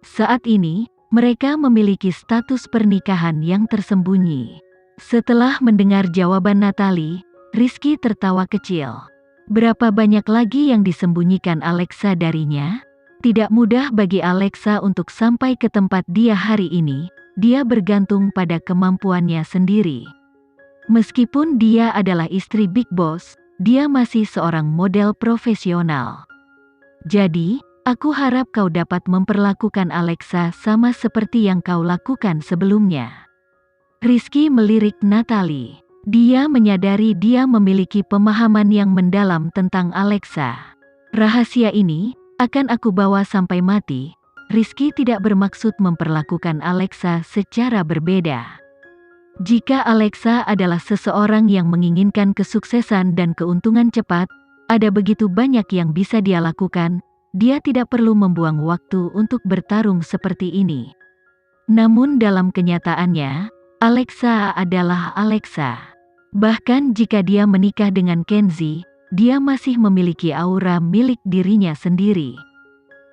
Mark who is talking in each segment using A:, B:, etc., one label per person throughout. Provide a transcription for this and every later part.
A: Saat ini, mereka memiliki status pernikahan yang tersembunyi. Setelah mendengar jawaban Natalie, Rizky tertawa kecil. Berapa banyak lagi yang disembunyikan Alexa darinya? Tidak mudah bagi Alexa untuk sampai ke tempat dia hari ini. Dia bergantung pada kemampuannya sendiri. Meskipun dia adalah istri Big Boss, dia masih seorang model profesional. Jadi, aku harap kau dapat memperlakukan Alexa sama seperti yang kau lakukan sebelumnya. Rizky melirik Natalie. Dia menyadari dia memiliki pemahaman yang mendalam tentang Alexa. Rahasia ini akan aku bawa sampai mati. Rizky tidak bermaksud memperlakukan Alexa secara berbeda. Jika Alexa adalah seseorang yang menginginkan kesuksesan dan keuntungan cepat, ada begitu banyak yang bisa dia lakukan. Dia tidak perlu membuang waktu untuk bertarung seperti ini. Namun dalam kenyataannya, Alexa adalah Alexa. Bahkan jika dia menikah dengan Kenzie, dia masih memiliki aura milik dirinya sendiri.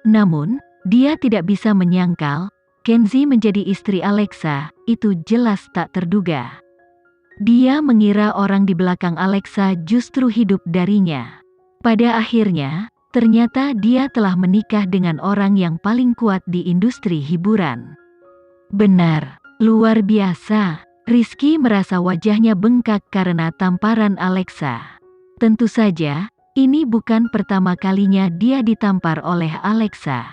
A: Namun, dia tidak bisa menyangkal, Kenzie menjadi istri Alexa, itu jelas tak terduga. Dia mengira orang di belakang Alexa justru hidup darinya. Pada akhirnya, ternyata dia telah menikah dengan orang yang paling kuat di industri hiburan. Benar, luar biasa. Rizky merasa wajahnya bengkak karena tamparan Alexa. Tentu saja, ini bukan pertama kalinya dia ditampar oleh Alexa.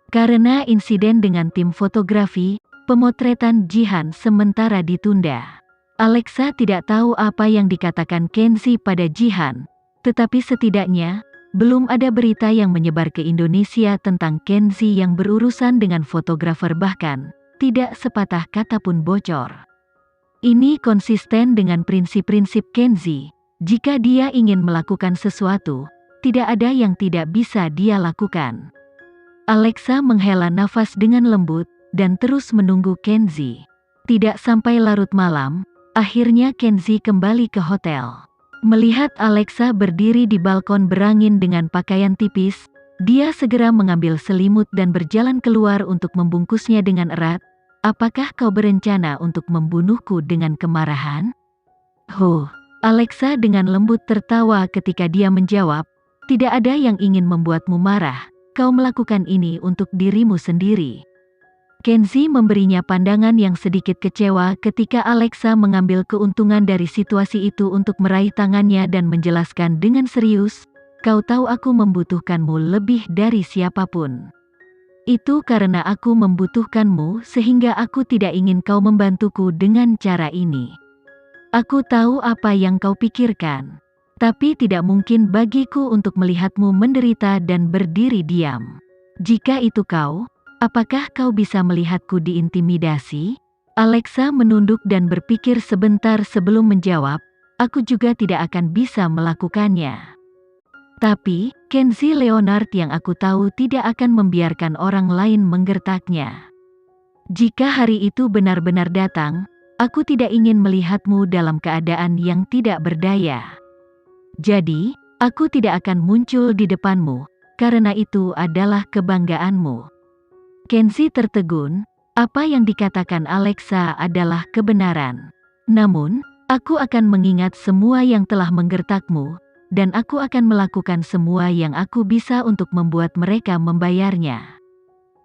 A: Karena insiden dengan tim fotografi, pemotretan Jihan sementara ditunda. Alexa tidak tahu apa yang dikatakan Kenzie pada Jihan, tetapi setidaknya, belum ada berita yang menyebar ke Indonesia tentang Kenzie yang berurusan dengan fotografer, bahkan tidak sepatah kata pun bocor. Ini konsisten dengan prinsip-prinsip Kenzie. Jika dia ingin melakukan sesuatu, tidak ada yang tidak bisa dia lakukan. Alexa menghela nafas dengan lembut dan terus menunggu Kenzie. Tidak sampai larut malam, akhirnya Kenzie kembali ke hotel. Melihat Alexa berdiri di balkon berangin dengan pakaian tipis, dia segera mengambil selimut dan berjalan keluar untuk membungkusnya dengan erat. Apakah kau berencana untuk membunuhku dengan kemarahan? Alexa dengan lembut tertawa ketika dia menjawab, tidak ada yang ingin membuatmu marah, kau melakukan ini untuk dirimu sendiri. Kenzie memberinya pandangan yang sedikit kecewa ketika Alexa mengambil keuntungan dari situasi itu untuk meraih tangannya dan menjelaskan dengan serius, kau tahu aku membutuhkanmu lebih dari siapapun. Itu karena aku membutuhkanmu sehingga aku tidak ingin kau membantuku dengan cara ini. Aku tahu apa yang kau pikirkan. Tapi tidak mungkin bagiku untuk melihatmu menderita dan berdiri diam. Jika itu kau, apakah kau bisa melihatku diintimidasi? Alexa menunduk dan berpikir sebentar sebelum menjawab, aku juga tidak akan bisa melakukannya. Tapi, Kenzie Leonard yang aku tahu tidak akan membiarkan orang lain menggertaknya. Jika hari itu benar-benar datang, aku tidak ingin melihatmu dalam keadaan yang tidak berdaya. Jadi, aku tidak akan muncul di depanmu, karena itu adalah kebanggaanmu. Kenzie tertegun, apa yang dikatakan Alexa adalah kebenaran. Namun, aku akan mengingat semua yang telah menggertakmu, dan aku akan melakukan semua yang aku bisa untuk membuat mereka membayarnya.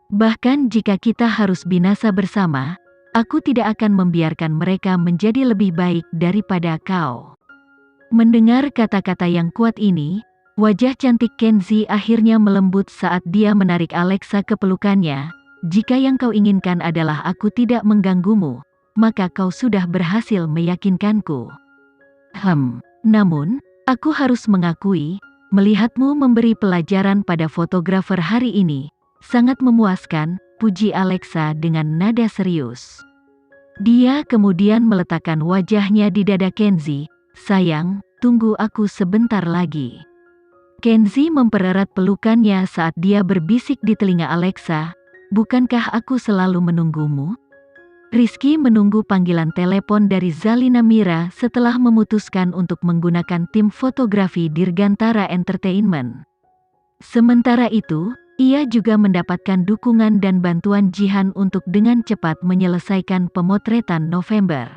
A: Bahkan jika kita harus binasa bersama, aku tidak akan membiarkan mereka menjadi lebih baik daripada kau. Mendengar kata-kata yang kuat ini, wajah cantik Kenzie akhirnya melembut saat dia menarik Alexa ke pelukannya. Jika yang kau inginkan adalah aku tidak mengganggumu, maka kau sudah berhasil meyakinkanku. Namun, aku harus mengakui, melihatmu memberi pelajaran pada fotografer hari ini, sangat memuaskan, puji Alexa dengan nada serius. Dia kemudian meletakkan wajahnya di dada Kenzie, sayang, tunggu aku sebentar lagi. Kenzie mempererat pelukannya saat dia berbisik di telinga Alexa, bukankah aku selalu menunggumu? Rizky menunggu panggilan telepon dari Zalina Mira setelah memutuskan untuk menggunakan tim fotografi Dirgantara Entertainment. Sementara itu, Ia juga mendapatkan dukungan dan bantuan Jihan untuk dengan cepat menyelesaikan pemotretan November.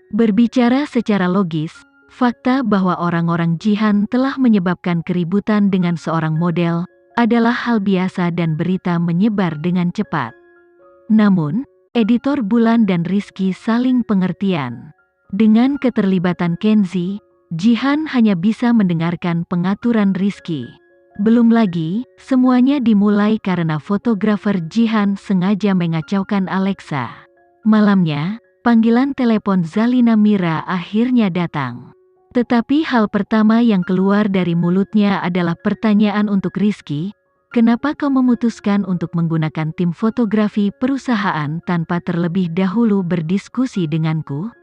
A: Berbicara secara logis, fakta bahwa orang-orang Jihan telah menyebabkan keributan dengan seorang model adalah hal biasa dan berita menyebar dengan cepat. Namun, editor Bulan dan Rizky saling pengertian. Dengan keterlibatan Kenzi, Jihan hanya bisa mendengarkan pengaturan Rizky. Belum lagi, semuanya dimulai karena fotografer Jihan sengaja mengacaukan Alexa. Malamnya, panggilan telepon Zalina Mira akhirnya datang. Tetapi hal pertama yang keluar dari mulutnya adalah pertanyaan untuk Rizky, "Kenapa kau memutuskan untuk menggunakan tim fotografi perusahaan tanpa terlebih dahulu berdiskusi denganku?"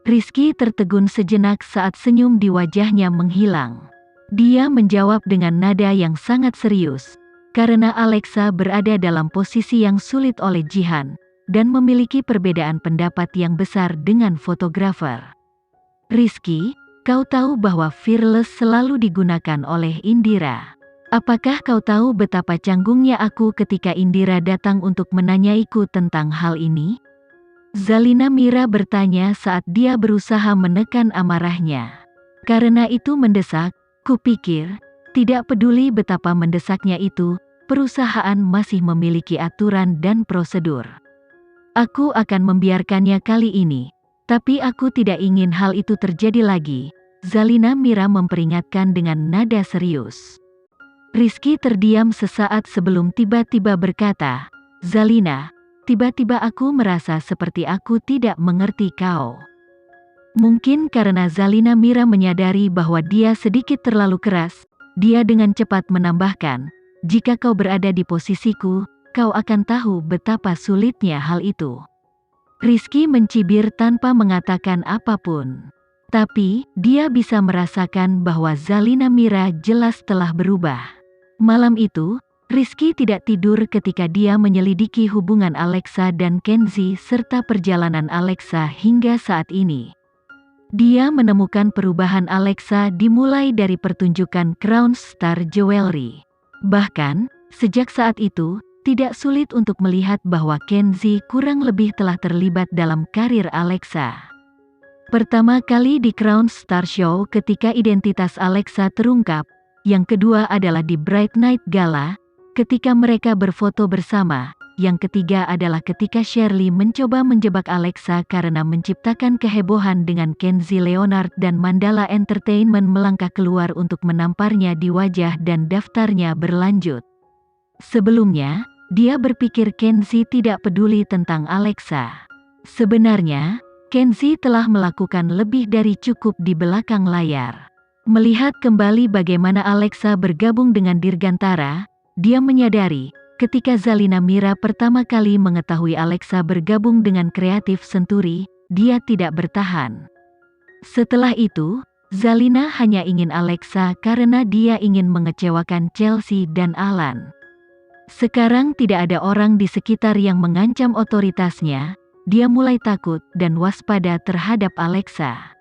A: Rizky tertegun sejenak saat senyum di wajahnya menghilang. Dia menjawab dengan nada yang sangat serius, "Karena Alexa berada dalam posisi yang sulit oleh Jihan, dan memiliki perbedaan pendapat yang besar dengan fotografer." "Rizky, kau tahu bahwa Fearless selalu digunakan oleh Indira. Apakah kau tahu betapa canggungnya aku ketika Indira datang untuk menanyaiku tentang hal ini?" Zalina Mira bertanya saat dia berusaha menekan amarahnya. "Karena itu mendesak, kupikir, tidak peduli betapa mendesaknya itu, perusahaan masih memiliki aturan dan prosedur. Aku akan membiarkannya kali ini, tapi aku tidak ingin hal itu terjadi lagi," Zalina Mira memperingatkan dengan nada serius. Rizky terdiam sesaat sebelum tiba-tiba berkata, "Zalina, tiba-tiba aku merasa seperti aku tidak mengerti kau." Mungkin karena Zalina Mira menyadari bahwa dia sedikit terlalu keras, dia dengan cepat menambahkan, "Jika kau berada di posisiku, kau akan tahu betapa sulitnya hal itu." Rizky mencibir tanpa mengatakan apapun. Tapi, dia bisa merasakan bahwa Zalina Mira jelas telah berubah. Malam itu, Rizky tidak tidur ketika dia menyelidiki hubungan Alexa dan Kenzi serta perjalanan Alexa hingga saat ini. Dia menemukan perubahan Alexa dimulai dari pertunjukan Crown Star Jewelry. Bahkan, sejak saat itu, tidak sulit untuk melihat bahwa Kenzi kurang lebih telah terlibat dalam karir Alexa. Pertama kali di Crown Star Show ketika identitas Alexa terungkap, yang kedua adalah di Bright Night Gala, ketika mereka berfoto bersama, yang ketiga adalah ketika Shirley mencoba menjebak Alexa karena menciptakan kehebohan dengan Kenzi Leonard dan Mandala Entertainment melangkah keluar untuk menamparnya di wajah dan daftarnya berlanjut. Sebelumnya, dia berpikir Kenzi tidak peduli tentang Alexa. Sebenarnya, Kenzi telah melakukan lebih dari cukup di belakang layar. Melihat kembali bagaimana Alexa bergabung dengan Dirgantara, dia menyadari, ketika Zalina Mira pertama kali mengetahui Alexa bergabung dengan Kreatif Senturi, dia tidak bertahan. Setelah itu, Zalina hanya ingin Alexa karena dia ingin mengecewakan Chelsea dan Alan. Sekarang tidak ada orang di sekitar yang mengancam otoritasnya, dia mulai takut dan waspada terhadap Alexa.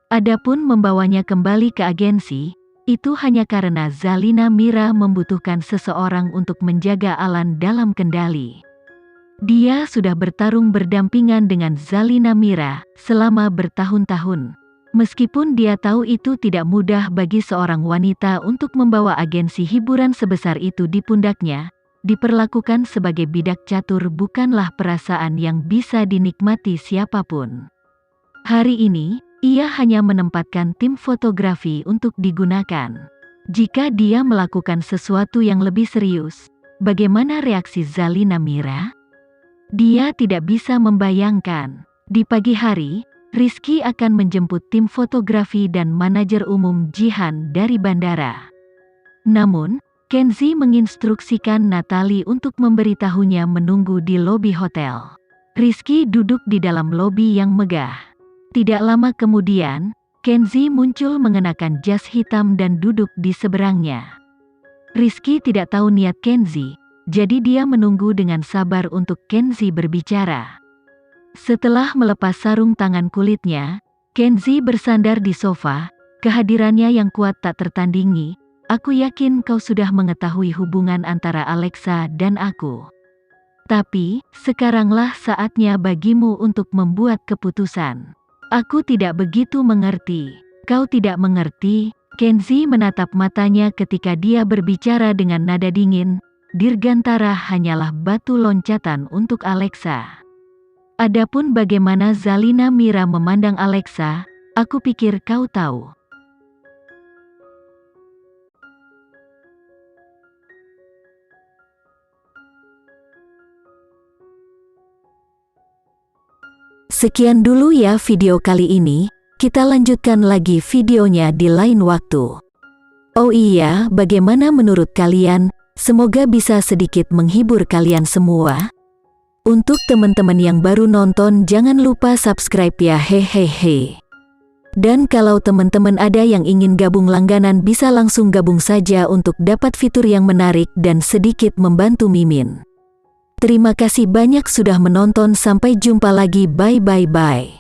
A: Adapun membawanya kembali ke agensi, itu hanya karena Zalina Mira membutuhkan seseorang untuk menjaga Alan dalam kendali. Dia sudah bertarung berdampingan dengan Zalina Mira selama bertahun-tahun. Meskipun dia tahu itu tidak mudah bagi seorang wanita untuk membawa agensi hiburan sebesar itu di pundaknya, diperlakukan sebagai bidak catur bukanlah perasaan yang bisa dinikmati siapapun. Hari ini, ia hanya menempatkan tim fotografi untuk digunakan. Jika dia melakukan sesuatu yang lebih serius, bagaimana reaksi Zalina Mira? Dia tidak bisa membayangkan. Di pagi hari, Rizky akan menjemput tim fotografi dan manajer umum Jihan dari bandara. Namun, Kenzi menginstruksikan Natalie untuk memberitahunya menunggu di lobi hotel. Rizky duduk di dalam lobi yang megah. Tidak lama kemudian, Kenzi muncul mengenakan jas hitam dan duduk di seberangnya. Rizky tidak tahu niat Kenzi, jadi dia menunggu dengan sabar untuk Kenzi berbicara. Setelah melepas sarung tangan kulitnya, Kenzi bersandar di sofa, kehadirannya yang kuat tak tertandingi, Aku yakin kau sudah mengetahui hubungan antara Alexa dan aku. Tapi, sekaranglah saatnya bagimu untuk membuat keputusan. Aku tidak begitu mengerti. Kau tidak mengerti? Kenzi menatap matanya ketika dia berbicara dengan nada dingin. Dirgantara hanyalah batu loncatan untuk Alexa. Adapun bagaimana Zalina Mira memandang Alexa, aku pikir kau tahu. Sekian dulu ya video kali ini, kita lanjutkan lagi videonya di lain waktu. Oh iya, bagaimana menurut kalian? Semoga bisa sedikit menghibur kalian semua. Untuk teman-teman yang baru nonton, jangan lupa subscribe ya, hehehe. Dan kalau teman-teman ada yang ingin gabung langganan, bisa langsung gabung saja untuk dapat fitur yang menarik dan sedikit membantu Mimin. Terima kasih banyak sudah menonton, sampai jumpa lagi, bye.